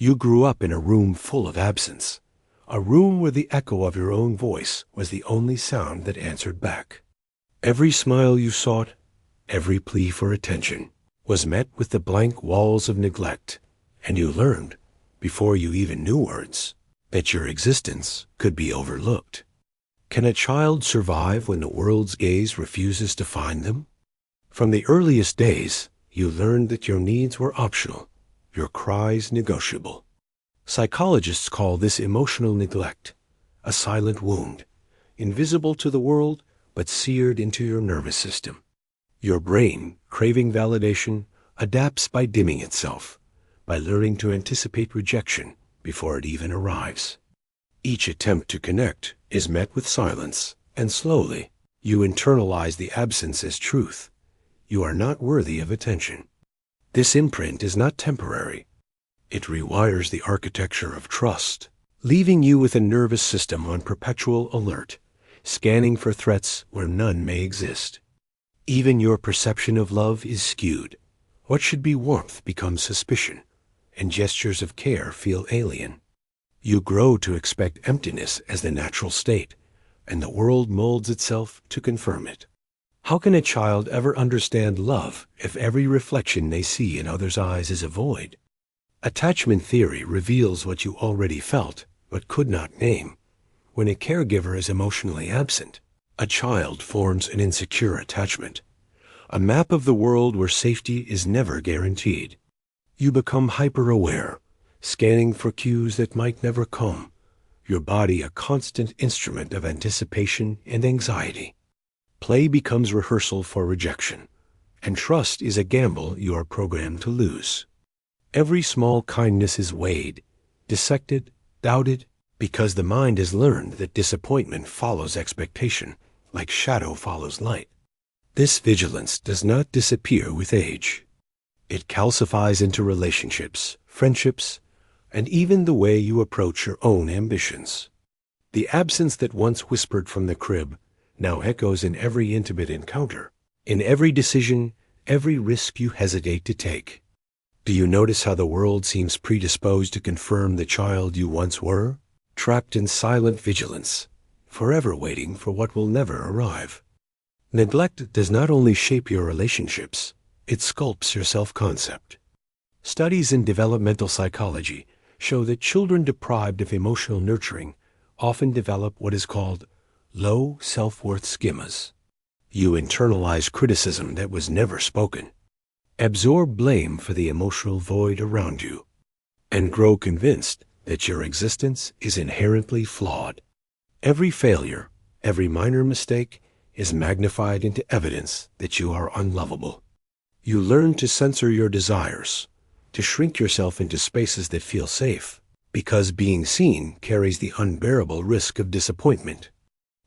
You grew up in a room full of absence, a room where the echo of your own voice was the only sound that answered back. Every smile you sought, every plea for attention, was met with the blank walls of neglect, and you learned, before you even knew words, that your existence could be overlooked. Can a child survive when the world's gaze refuses to find them? From the earliest days, you learned that your needs were optional, your cries negotiable. Psychologists call this emotional neglect a silent wound, invisible to the world but seared into your nervous system. Your brain, craving validation, adapts by dimming itself, by learning to anticipate rejection before it even arrives. Each attempt to connect is met with silence, and slowly, you internalize the absence as truth. You are not worthy of attention. This imprint is not temporary. It rewires the architecture of trust, leaving you with a nervous system on perpetual alert, scanning for threats where none may exist. Even your perception of love is skewed. What should be warmth becomes suspicion, and gestures of care feel alien. You grow to expect emptiness as the natural state, and the world molds itself to confirm it. How can a child ever understand love if every reflection they see in others' eyes is a void? Attachment theory reveals what you already felt, but could not name. When a caregiver is emotionally absent, a child forms an insecure attachment, a map of the world where safety is never guaranteed. You become hyper-aware, scanning for cues that might never come, your body a constant instrument of anticipation and anxiety. Play becomes rehearsal for rejection, and trust is a gamble you are programmed to lose. Every small kindness is weighed, dissected, doubted, because the mind has learned that disappointment follows expectation, like shadow follows light. This vigilance does not disappear with age. It calcifies into relationships, friendships, and even the way you approach your own ambitions. The absence that once whispered from the crib now echoes in every intimate encounter, in every decision, every risk you hesitate to take. Do you notice how the world seems predisposed to confirm the child you once were, trapped in silent vigilance, forever waiting for what will never arrive? Neglect does not only shape your relationships, it sculpts your self-concept. Studies in developmental psychology show that children deprived of emotional nurturing often develop what is called low self-worth schemas. You internalize criticism that was never spoken, absorb blame for the emotional void around you, and grow convinced that your existence is inherently flawed. Every failure, every minor mistake is magnified into evidence that you are unlovable. You learn to censor your desires, to shrink yourself into spaces that feel safe, because being seen carries the unbearable risk of disappointment.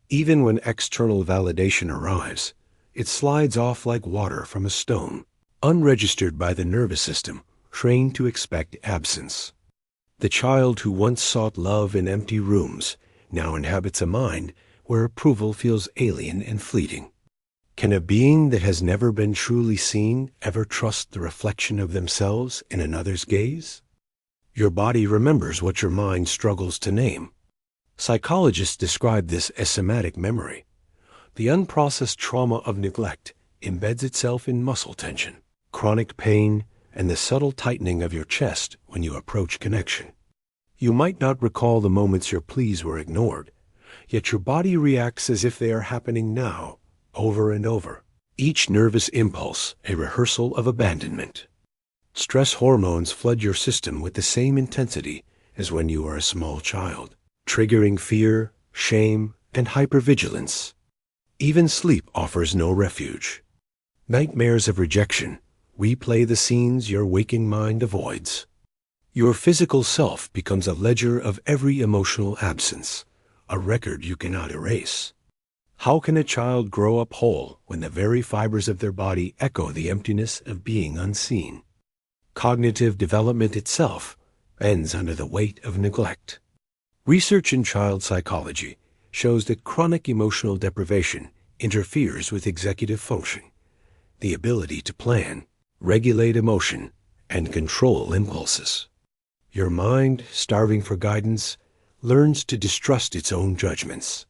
Even when external validation arrives, it slides off like water from a stone, unregistered by the nervous system, trained to expect absence. The child who once sought love in empty rooms now inhabits a mind where approval feels alien and fleeting. Can a being that has never been truly seen ever trust the reflection of themselves in another's gaze? Your body remembers what your mind struggles to name. Psychologists describe this as somatic memory. The unprocessed trauma of neglect embeds itself in muscle tension, chronic pain, and the subtle tightening of your chest when you approach connection. You might not recall the moments your pleas were ignored, yet your body reacts as if they are happening now, over and over. Each nervous impulse a rehearsal of abandonment. Stress hormones flood your system with the same intensity as when you were a small child, triggering fear, shame, and hypervigilance. Even sleep offers no refuge. Nightmares of rejection replay the scenes your waking mind avoids. Your physical self becomes a ledger of every emotional absence, a record you cannot erase. How can a child grow up whole when the very fibers of their body echo the emptiness of being unseen? Cognitive development itself ends under the weight of neglect. Research in child psychology shows that chronic emotional deprivation interferes with executive function, the ability to plan, regulate emotion, and control impulses. Your mind, starving for guidance, learns to distrust its own judgments.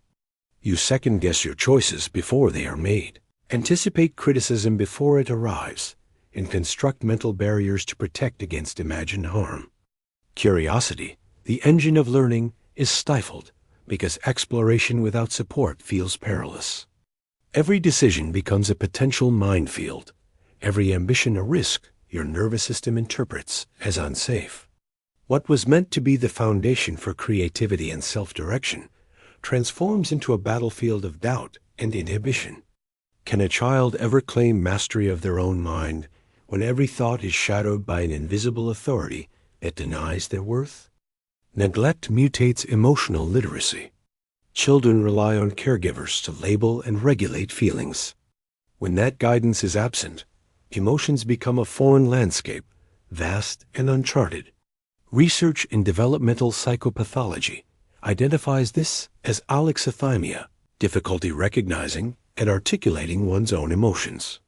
You second-guess your choices before they are made, anticipate criticism before it arrives, and construct mental barriers to protect against imagined harm. Curiosity, the engine of learning, is stifled because exploration without support feels perilous. Every decision becomes a potential minefield, every ambition a risk your nervous system interprets as unsafe. What was meant to be the foundation for creativity and self-direction transforms into a battlefield of doubt and inhibition. Can a child ever claim mastery of their own mind when every thought is shadowed by an invisible authority that denies their worth? Neglect mutates emotional literacy. Children rely on caregivers to label and regulate feelings. When that guidance is absent, emotions become a foreign landscape, vast and uncharted. Research in developmental psychopathology identifies this as alexithymia, difficulty recognizing and articulating one's own emotions.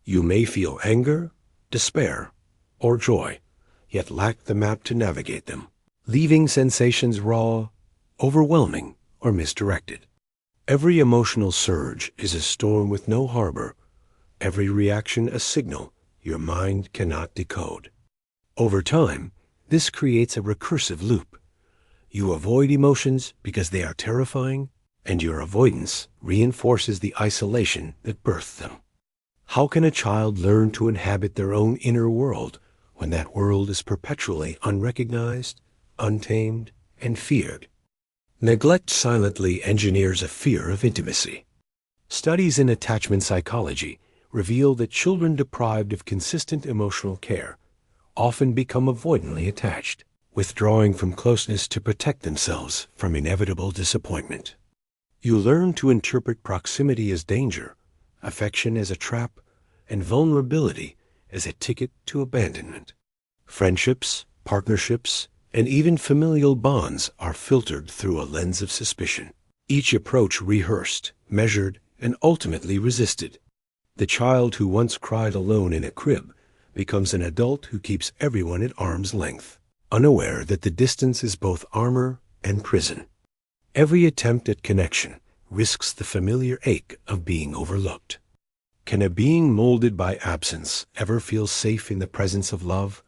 You may feel anger, despair, or joy, yet lack the map to navigate them, leaving sensations raw, overwhelming, or misdirected. Every emotional surge is a storm with no harbor, every reaction a signal your mind cannot decode. Over time, this creates a recursive loop. You avoid emotions because they are terrifying, and your avoidance reinforces the isolation that birthed them. How can a child learn to inhabit their own inner world when that world is perpetually unrecognized, untamed, and feared? Neglect silently engineers a fear of intimacy. Studies in attachment psychology reveal that children deprived of consistent emotional care often become avoidantly attached, withdrawing from closeness to protect themselves from inevitable disappointment. You learn to interpret proximity as danger, affection as a trap, and vulnerability as a ticket to abandonment. Friendships, partnerships, and even familial bonds are filtered through a lens of suspicion, each approach rehearsed, measured, and ultimately resisted. The child who once cried alone in a crib becomes an adult who keeps everyone at arm's length, unaware that the distance is both armor and prison. Every attempt at connection risks the familiar ache of being overlooked. Can a being molded by absence ever feel safe in the presence of love,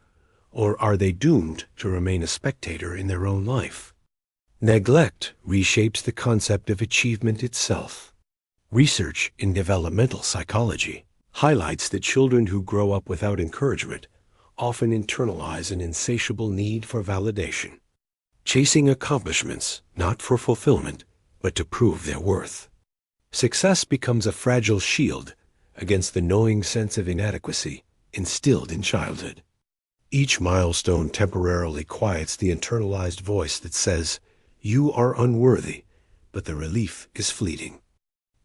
or are they doomed to remain a spectator in their own life? Neglect reshapes the concept of achievement itself. Research in developmental psychology highlights that children who grow up without encouragement often internalize an insatiable need for validation, chasing accomplishments not for fulfillment, but to prove their worth. Success becomes a fragile shield against the gnawing sense of inadequacy instilled in childhood. Each milestone temporarily quiets the internalized voice that says, "You are unworthy," but the relief is fleeting.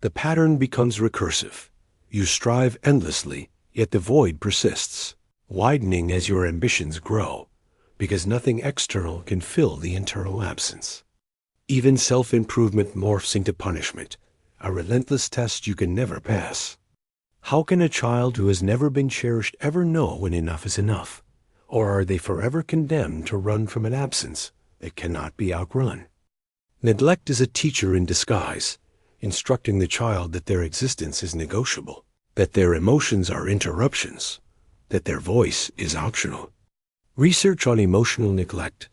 The pattern becomes recursive. You strive endlessly, yet the void persists, widening as your ambitions grow, because nothing external can fill the internal absence. Even self-improvement morphs into punishment, a relentless test you can never pass. How can a child who has never been cherished ever know when enough is enough? Or are they forever condemned to run from an absence that cannot be outrun? Neglect is a teacher in disguise, instructing the child that their existence is negotiable, that their emotions are interruptions, that their voice is optional. Research on emotional neglect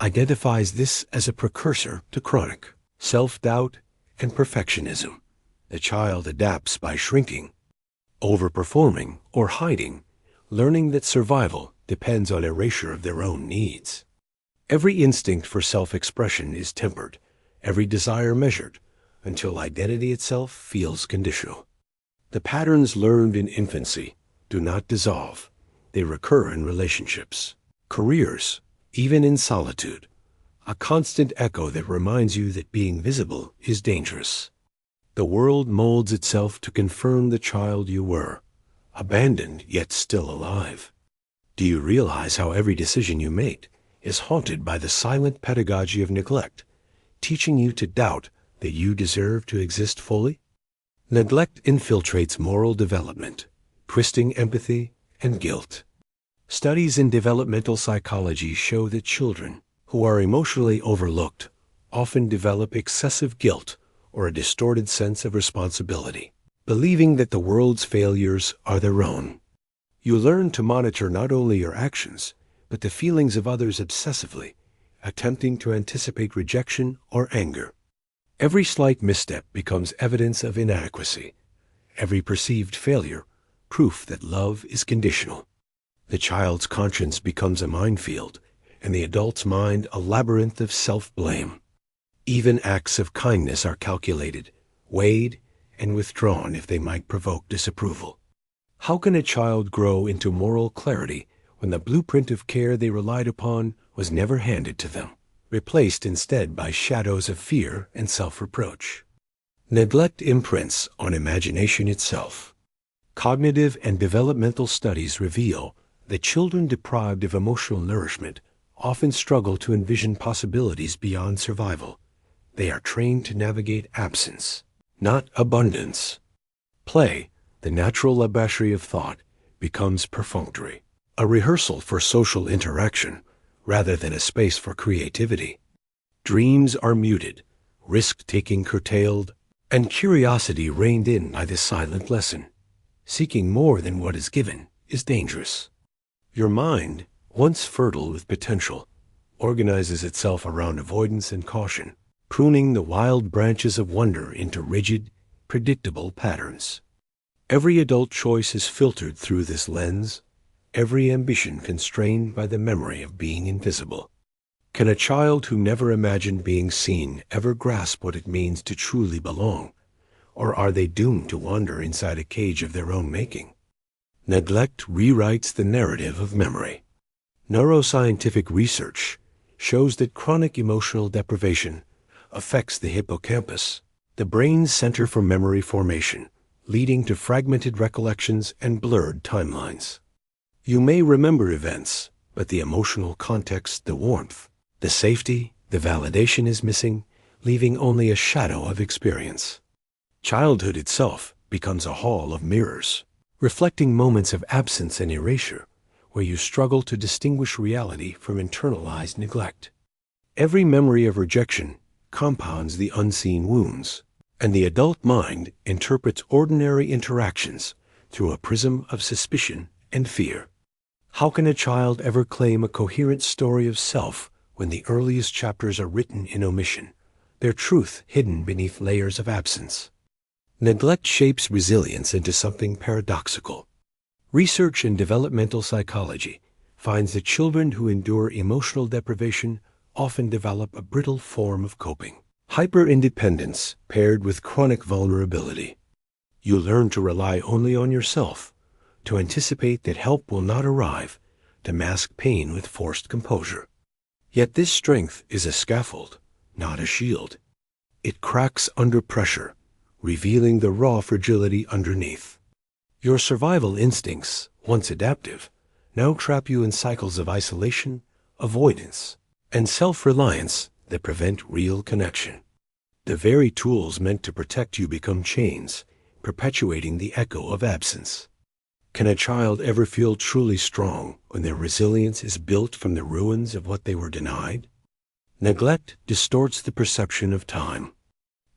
identifies this as a precursor to chronic self-doubt and perfectionism. The child adapts by shrinking, overperforming, or hiding, learning that survival depends on erasure of their own needs. Every instinct for self-expression is tempered, every desire measured, until identity itself feels conditional. The patterns learned in infancy do not dissolve. They recur in relationships, careers, even in solitude, a constant echo that reminds you that being visible is dangerous. The world molds itself to confirm the child you were, abandoned yet still alive. Do you realize how every decision you make is haunted by the silent pedagogy of neglect, teaching you to doubt that you deserve to exist fully? Neglect infiltrates moral development, twisting empathy and guilt. Studies in developmental psychology show that children who are emotionally overlooked often develop excessive guilt or a distorted sense of responsibility, believing that the world's failures are their own. You learn to monitor not only your actions, but the feelings of others obsessively, attempting to anticipate rejection or anger. Every slight misstep becomes evidence of inadequacy. Every perceived failure, proof that love is conditional. The child's conscience becomes a minefield, and the adult's mind a labyrinth of self-blame. Even acts of kindness are calculated, weighed, and withdrawn if they might provoke disapproval. How can a child grow into moral clarity when the blueprint of care they relied upon was never handed to them, replaced instead by shadows of fear and self-reproach? Neglect imprints on imagination itself. Cognitive and developmental studies reveal that children deprived of emotional nourishment often struggle to envision possibilities beyond survival. They are trained to navigate absence, not abundance. Play, the natural laboratory of thought, becomes perfunctory, a rehearsal for social interaction rather than a space for creativity. Dreams are muted, risk-taking curtailed, and curiosity reined in by this silent lesson. Seeking more than what is given is dangerous. Your mind, once fertile with potential, organizes itself around avoidance and caution, pruning the wild branches of wonder into rigid, predictable patterns. Every adult choice is filtered through this lens, every ambition constrained by the memory of being invisible. Can a child who never imagined being seen ever grasp what it means to truly belong, or are they doomed to wander inside a cage of their own making? Neglect rewrites the narrative of memory. Neuroscientific research shows that chronic emotional deprivation affects the hippocampus, the brain's center for memory formation, leading to fragmented recollections and blurred timelines. You may remember events, but the emotional context, the warmth, the safety, the validation is missing, leaving only a shadow of experience. Childhood itself becomes a hall of mirrors, reflecting moments of absence and erasure, where you struggle to distinguish reality from internalized neglect. Every memory of rejection compounds the unseen wounds, and the adult mind interprets ordinary interactions through a prism of suspicion and fear. How can a child ever claim a coherent story of self when the earliest chapters are written in omission, their truth hidden beneath layers of absence? Neglect shapes resilience into something paradoxical. Research in developmental psychology finds that children who endure emotional deprivation often develop a brittle form of coping. Hyper-independence paired with chronic vulnerability. You learn to rely only on yourself, to anticipate that help will not arrive, to mask pain with forced composure. Yet this strength is a scaffold, not a shield. It cracks under pressure, revealing the raw fragility underneath. Your survival instincts, once adaptive, now trap you in cycles of isolation, avoidance, and self-reliance that prevent real connection. The very tools meant to protect you become chains, perpetuating the echo of absence. Can a child ever feel truly strong when their resilience is built from the ruins of what they were denied? Neglect distorts the perception of time.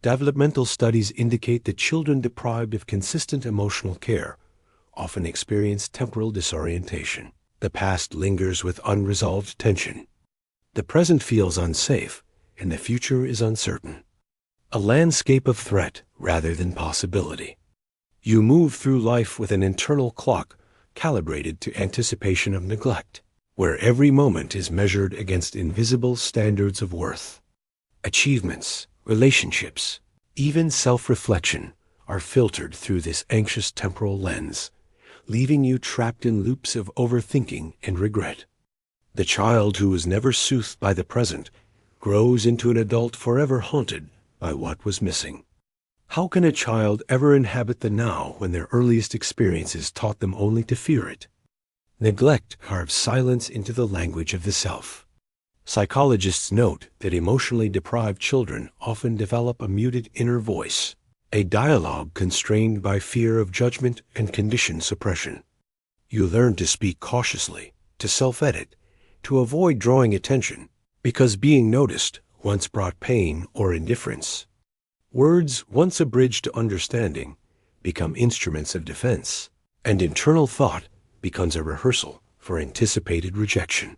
Developmental studies indicate that children deprived of consistent emotional care often experience temporal disorientation. The past lingers with unresolved tension. The present feels unsafe, and the future is uncertain. A landscape of threat rather than possibility. You move through life with an internal clock calibrated to anticipation of neglect, where every moment is measured against invisible standards of worth. Achievements, relationships, even self-reflection are filtered through this anxious temporal lens, leaving you trapped in loops of overthinking and regret. The child who was never soothed by the present grows into an adult forever haunted by what was missing. How can a child ever inhabit the now when their earliest experiences taught them only to fear it? Neglect carves silence into the language of the self. Psychologists note that emotionally deprived children often develop a muted inner voice, a dialogue constrained by fear of judgment and conditioned suppression. You learn to speak cautiously, to self-edit, to avoid drawing attention, because being noticed once brought pain or indifference. Words, once a bridge to understanding, become instruments of defense, and internal thought becomes a rehearsal for anticipated rejection.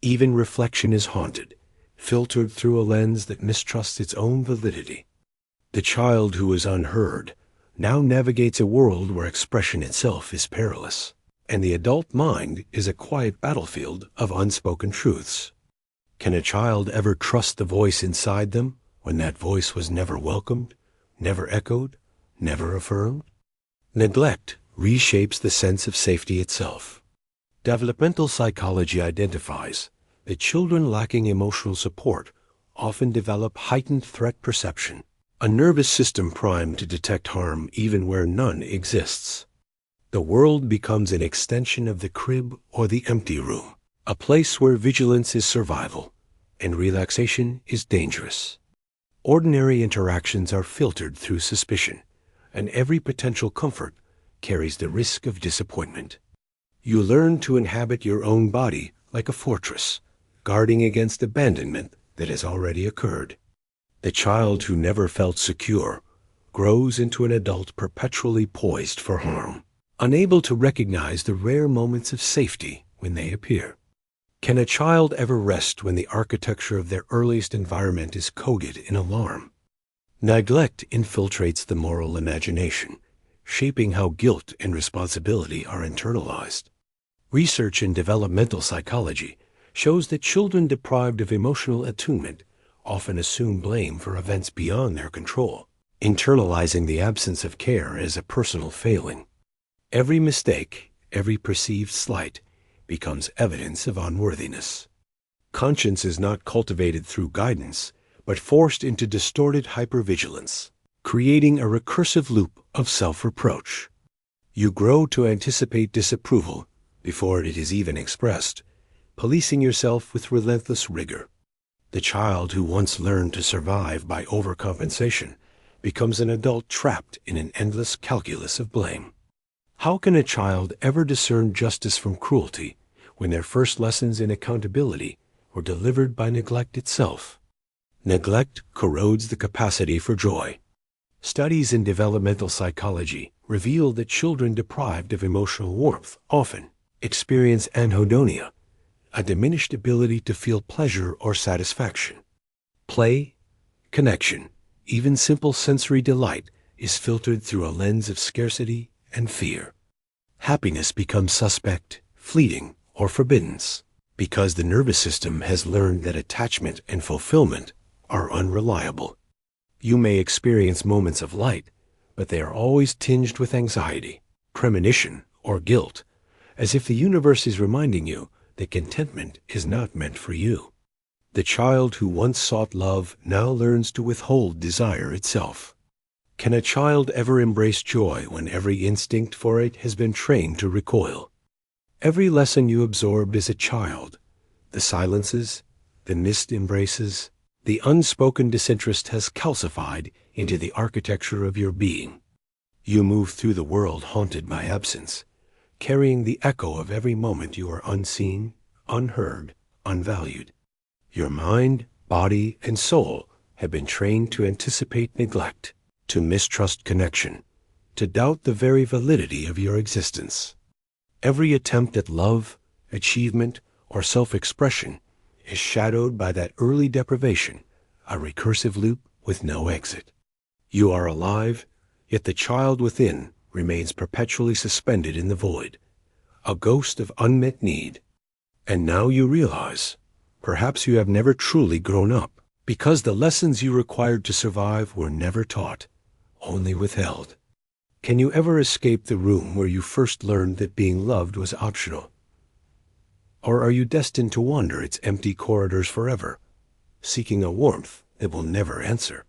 Even reflection is haunted, filtered through a lens that mistrusts its own validity. The child who is unheard now navigates a world where expression itself is perilous, and the adult mind is a quiet battlefield of unspoken truths. Can a child ever trust the voice inside them when that voice was never welcomed, never echoed, never affirmed? Neglect reshapes the sense of safety itself. Developmental psychology identifies that children lacking emotional support often develop heightened threat perception, a nervous system primed to detect harm even where none exists. The world becomes an extension of the crib or the empty room, a place where vigilance is survival and relaxation is dangerous. Ordinary interactions are filtered through suspicion, and every potential comfort carries the risk of disappointment. You learn to inhabit your own body like a fortress, guarding against abandonment that has already occurred. The child who never felt secure grows into an adult perpetually poised for harm, unable to recognize the rare moments of safety when they appear. Can a child ever rest when the architecture of their earliest environment is coded in alarm? Neglect infiltrates the moral imagination, shaping how guilt and responsibility are internalized. Research in developmental psychology shows that children deprived of emotional attunement often assume blame for events beyond their control, internalizing the absence of care as a personal failing. Every mistake, every perceived slight, becomes evidence of unworthiness. Conscience is not cultivated through guidance, but forced into distorted hypervigilance, creating a recursive loop of self-reproach. You grow to anticipate disapproval before it is even expressed, policing yourself with relentless rigor. The child who once learned to survive by overcompensation becomes an adult trapped in an endless calculus of blame. How can a child ever discern justice from cruelty when their first lessons in accountability were delivered by neglect itself? Neglect corrodes the capacity for joy. Studies in developmental psychology reveal that children deprived of emotional warmth often experience anhedonia, a diminished ability to feel pleasure or satisfaction. Play, connection, even simple sensory delight is filtered through a lens of scarcity and fear. Happiness becomes suspect, fleeting, or forbidden, because the nervous system has learned that attachment and fulfillment are unreliable. You may experience moments of light, but they are always tinged with anxiety, premonition, or guilt, as if the universe is reminding you that contentment is not meant for you. The child who once sought love now learns to withhold desire itself. Can a child ever embrace joy when every instinct for it has been trained to recoil? Every lesson you absorbed as a child, the silences, the missed embraces, the unspoken disinterest has calcified into the architecture of your being. You move through the world haunted by absence, carrying the echo of every moment you are unseen, unheard, unvalued. Your mind, body, and soul have been trained to anticipate neglect, to mistrust connection, to doubt the very validity of your existence. Every attempt at love, achievement, or self-expression is shadowed by that early deprivation, a recursive loop with no exit. You are alive, yet the child within remains perpetually suspended in the void, a ghost of unmet need. And now you realize, perhaps you have never truly grown up, because the lessons you required to survive were never taught, only withheld. Can you ever escape the room where you first learned that being loved was optional? Or are you destined to wander its empty corridors forever, seeking a warmth that will never answer?